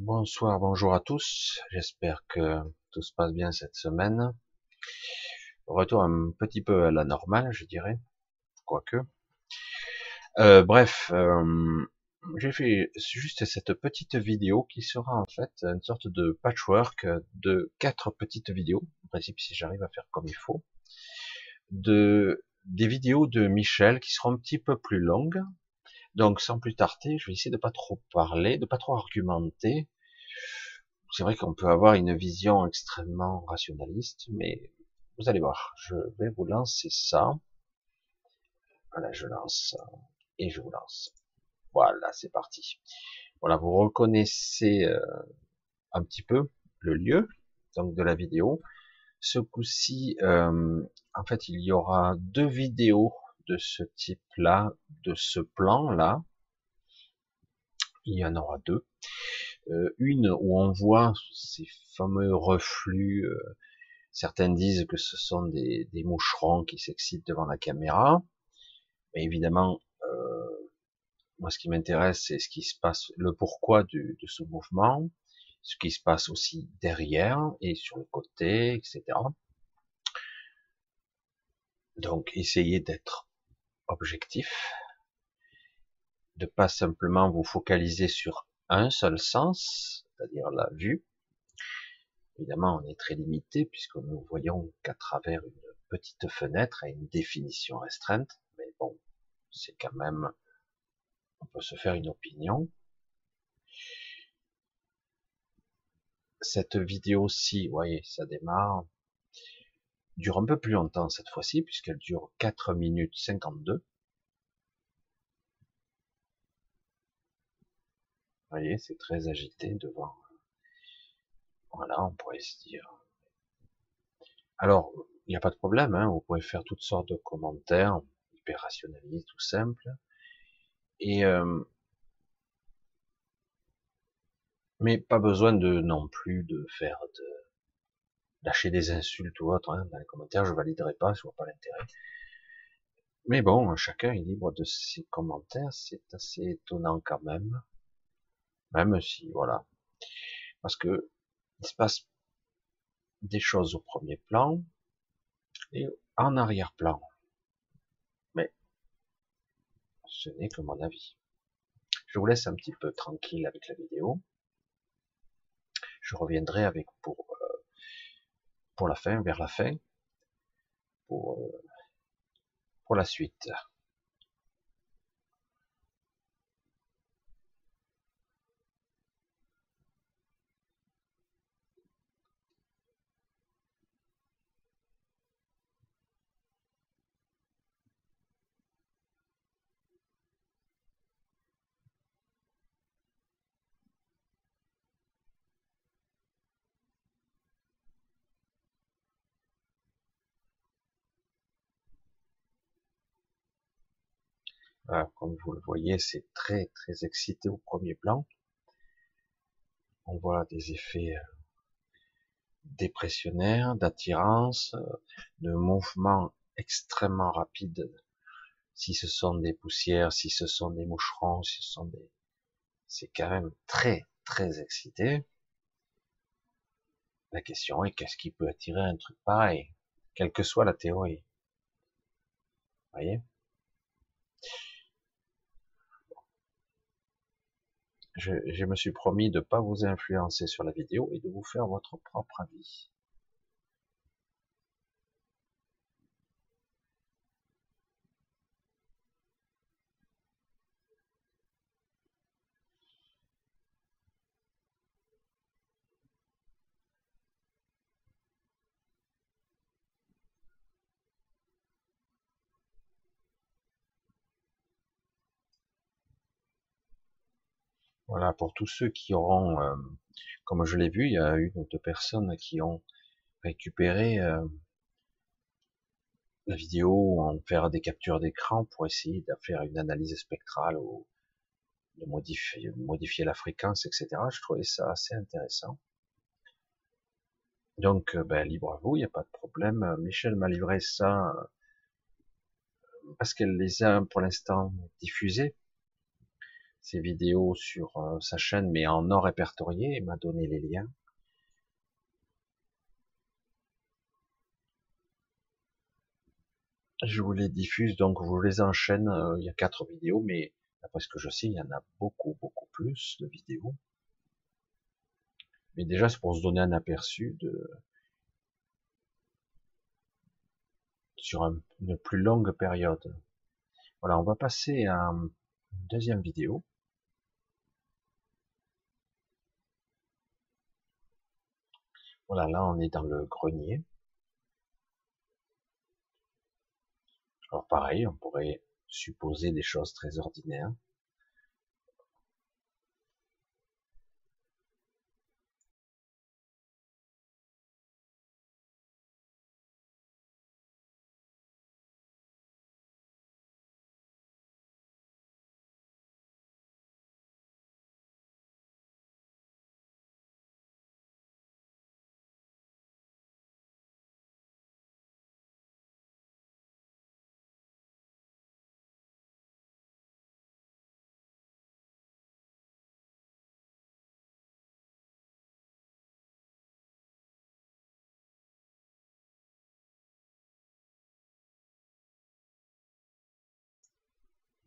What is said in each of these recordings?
Bonsoir, bonjour à tous. J'espère que tout se passe bien cette semaine. Retour un petit peu à la normale, je dirais, quoique. Bref, j'ai fait juste cette petite vidéo qui sera en fait une sorte de patchwork de 4 petites vidéos, en principe si j'arrive à faire comme il faut, des vidéos de Michel qui seront un petit peu plus longues. Donc sans plus tarder, je vais essayer de pas trop parler, de pas trop argumenter. C'est vrai qu'on peut avoir une vision extrêmement rationaliste, mais vous allez voir, je vais vous lancer ça. Voilà, je lance et je vous lance. Voilà, c'est parti. Voilà, vous reconnaissez un petit peu le lieu donc de la vidéo. Ce coup-ci, en fait, il y aura 2 vidéos de ce type-là, de ce plan-là. Il y en aura 2. Une où on voit ces fameux reflux. Certains disent que ce sont des moucherons qui s'excitent devant la caméra. Mais évidemment, moi, ce qui m'intéresse, c'est ce qui se passe, le pourquoi de ce mouvement, ce qui se passe aussi derrière et sur le côté, etc. Donc, essayez d'être objectif, de pas simplement vous focaliser sur un seul sens, c'est-à-dire la vue. Évidemment, on est très limité puisque nous voyons qu'à travers une petite fenêtre à une définition restreinte. Mais bon, c'est quand même, on peut se faire une opinion. Cette vidéo-ci, vous voyez, ça démarre, dure un peu plus longtemps cette fois-ci, puisqu'elle dure 4 minutes 52. Vous voyez, c'est très agité devant. Voilà, on pourrait se dire. Alors, il n'y a pas de problème, hein, vous pouvez faire toutes sortes de commentaires, hyper rationalistes, tout simple. Et mais pas besoin de non plus de faire de lâcher des insultes ou autre hein, dans les commentaires, je validerai pas, je vois pas l'intérêt. Mais bon, chacun est libre de ses commentaires, c'est assez étonnant quand même si, voilà, parce que il se passe des choses au premier plan et en arrière-plan. Mais ce n'est que mon avis. Je vous laisse un petit peu tranquille avec la vidéo. Je reviendrai avec pour la fin, vers la fin, pour, euh, pour la suite. Voilà, comme vous le voyez, c'est très très excité au premier plan. On voit des effets dépressionnaires, d'attirance, de mouvements extrêmement rapides. Si ce sont des poussières, si ce sont des moucherons, si ce sont des, c'est quand même très très excité. La question est qu'est-ce qui peut attirer un truc pareil, quelle que soit la théorie. Vous voyez, je me suis promis de pas vous influencer sur la vidéo et de vous faire votre propre avis. Voilà, pour tous ceux qui auront, comme je l'ai vu, il y a une ou deux personnes qui ont récupéré la vidéo, en faire des captures d'écran pour essayer de faire une analyse spectrale ou de modifier la fréquence, etc. Je trouvais ça assez intéressant. Donc, ben, libre à vous, il n'y a pas de problème. Michel m'a livré ça parce qu'elle les a pour l'instant diffusés. ses vidéos sur sa chaîne, mais en non répertorié, il m'a donné les liens. Je vous les diffuse, donc je vous les enchaîne. Il y a 4 vidéos, mais d'après ce que je sais, il y en a beaucoup, beaucoup plus de vidéos. Mais déjà, c'est pour se donner un aperçu sur une plus longue période. Voilà, on va passer à une deuxième vidéo. Voilà, là, on est dans le grenier. Alors pareil, on pourrait supposer des choses très ordinaires.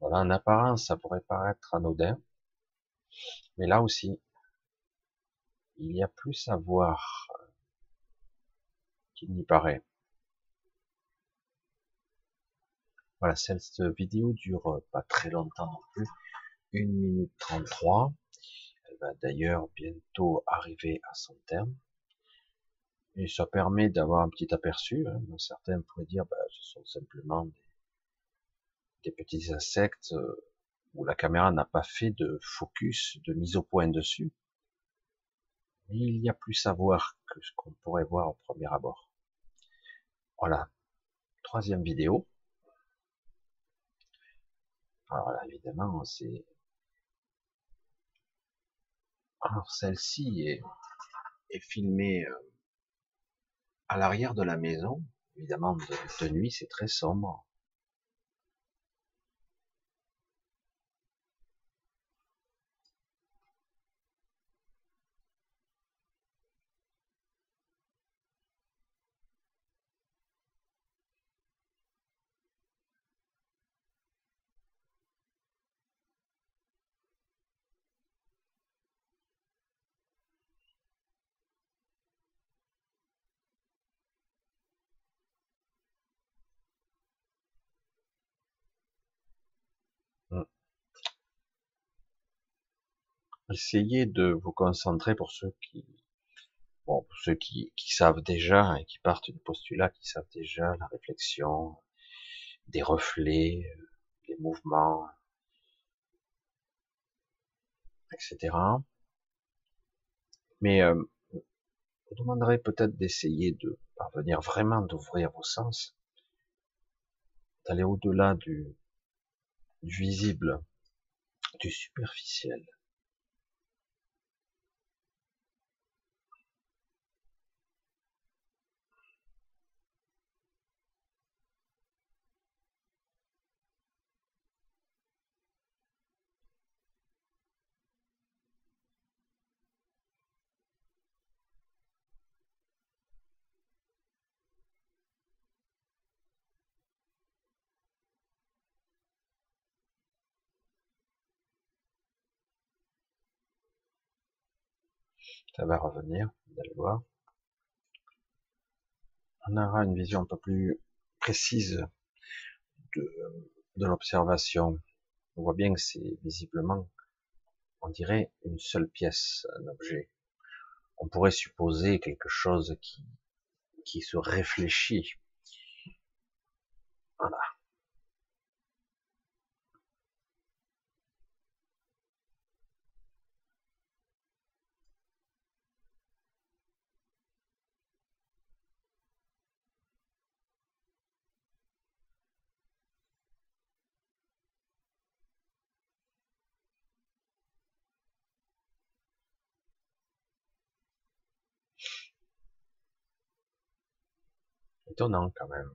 Voilà, en apparence, ça pourrait paraître anodin, mais là aussi, il y a plus à voir qu'il n'y paraît. Voilà, cette vidéo dure pas très longtemps non plus, 1 minute 33. Elle va d'ailleurs bientôt arriver à son terme. Et ça permet d'avoir un petit aperçu. Certains pourraient dire, bah, ce sont simplement des petits insectes où la caméra n'a pas fait de focus, de mise au point dessus. Mais il y a plus à voir que ce qu'on pourrait voir au premier abord. Voilà, troisième vidéo. Alors là, évidemment, c'est... Alors celle-ci est filmée à l'arrière de la maison. Évidemment, de nuit, c'est très sombre. Essayez de vous concentrer pour ceux pour ceux qui savent déjà et qui partent du postulat, qui savent déjà la réflexion, des reflets, des mouvements, etc. Mais vous demanderez peut-être d'essayer de parvenir vraiment d'ouvrir vos sens, d'aller au-delà du visible, du superficiel. Ça va revenir, vous allez voir. On aura une vision un peu plus précise de, de l'observation. On voit bien que c'est visiblement, on dirait, une seule pièce, un objet. On pourrait supposer quelque chose qui se réfléchit. Voilà. Étonnant quand même.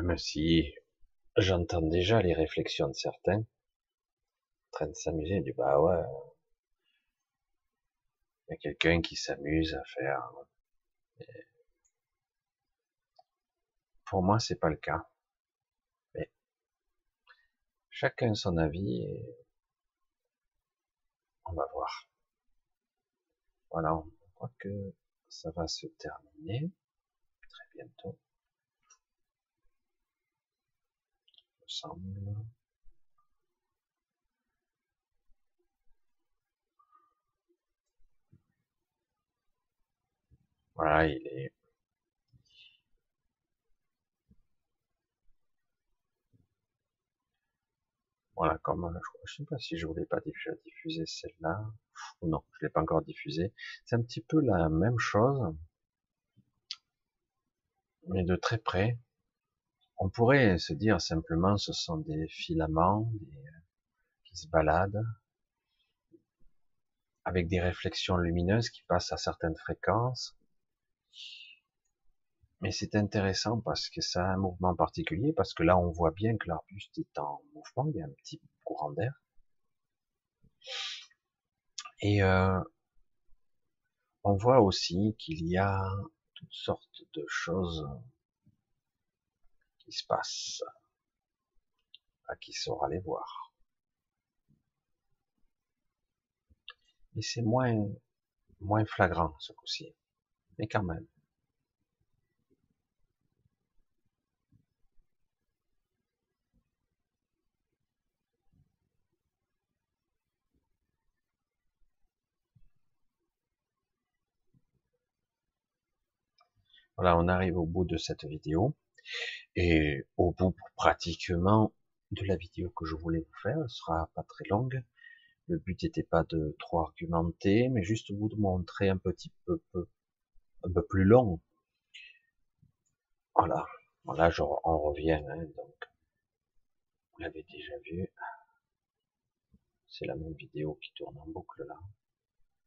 Même si j'entends déjà les réflexions de certains, train de s'amuser. Il dit, bah ouais, il y a quelqu'un qui s'amuse à faire. Pour moi, c'est pas le cas. Mais chacun son avis et on va voir. Voilà, on croit que ça va se terminer très bientôt, il me semble. Voilà, il est. Voilà, comme je sais pas si je voulais pas diffuser celle-là ou non, je l'ai pas encore diffusée. C'est un petit peu la même chose, mais de très près. On pourrait se dire simplement ce sont des filaments qui se baladent avec des réflexions lumineuses qui passent à certaines fréquences. Mais c'est intéressant parce que ça a un mouvement particulier, parce que là on voit bien que l'arbuste est en mouvement, il y a un petit courant d'air. Et on voit aussi qu'il y a toutes sortes de choses qui se passent, à qui saura les voir. Mais c'est moins flagrant ce coup-ci, mais quand même. Voilà, on arrive au bout de cette vidéo et au bout pratiquement de la vidéo que je voulais vous faire. Elle sera pas très longue. Le but n'était pas de trop argumenter, mais juste vous de montrer un petit un peu plus long. Voilà. Voilà, on revient, hein, donc vous l'avez déjà vu. C'est la même vidéo qui tourne en boucle là.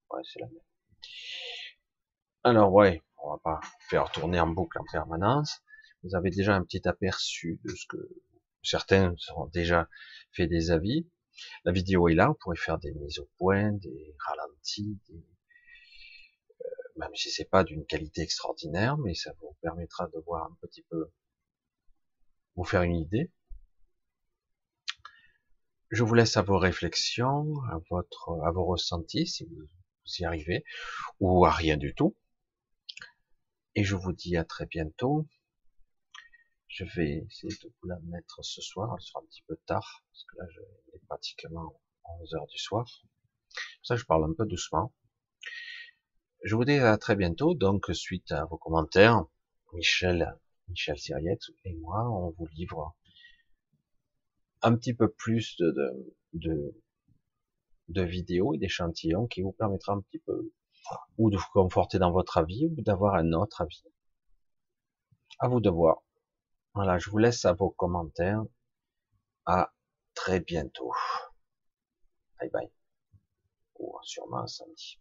Ouais, c'est la même. Alors ouais, on va pas faire tourner en boucle en permanence. Vous avez déjà un petit aperçu de ce que certains ont déjà fait des avis. La vidéo est là, vous pourrez faire des mises au point, des ralentis, même si c'est pas d'une qualité extraordinaire, mais ça vous permettra de voir un petit peu, vous faire une idée. Je vous laisse à vos réflexions, à vos ressentis, si vous y arrivez, ou à rien du tout. Et je vous dis à très bientôt. Je vais essayer de vous la mettre ce soir. Elle sera un petit peu tard, parce que là, il est pratiquement 11 heures du soir. Pour ça, je parle un peu doucement. Je vous dis à très bientôt. Donc, suite à vos commentaires, Michel Siriette et moi, on vous livre un petit peu plus de vidéos et d'échantillons qui vous permettra un petit peu ou de vous conforter dans votre avis ou d'avoir un autre avis. À vous de voir. Voilà, je vous laisse à vos commentaires. À très bientôt. Bye bye. Ou sûrement samedi.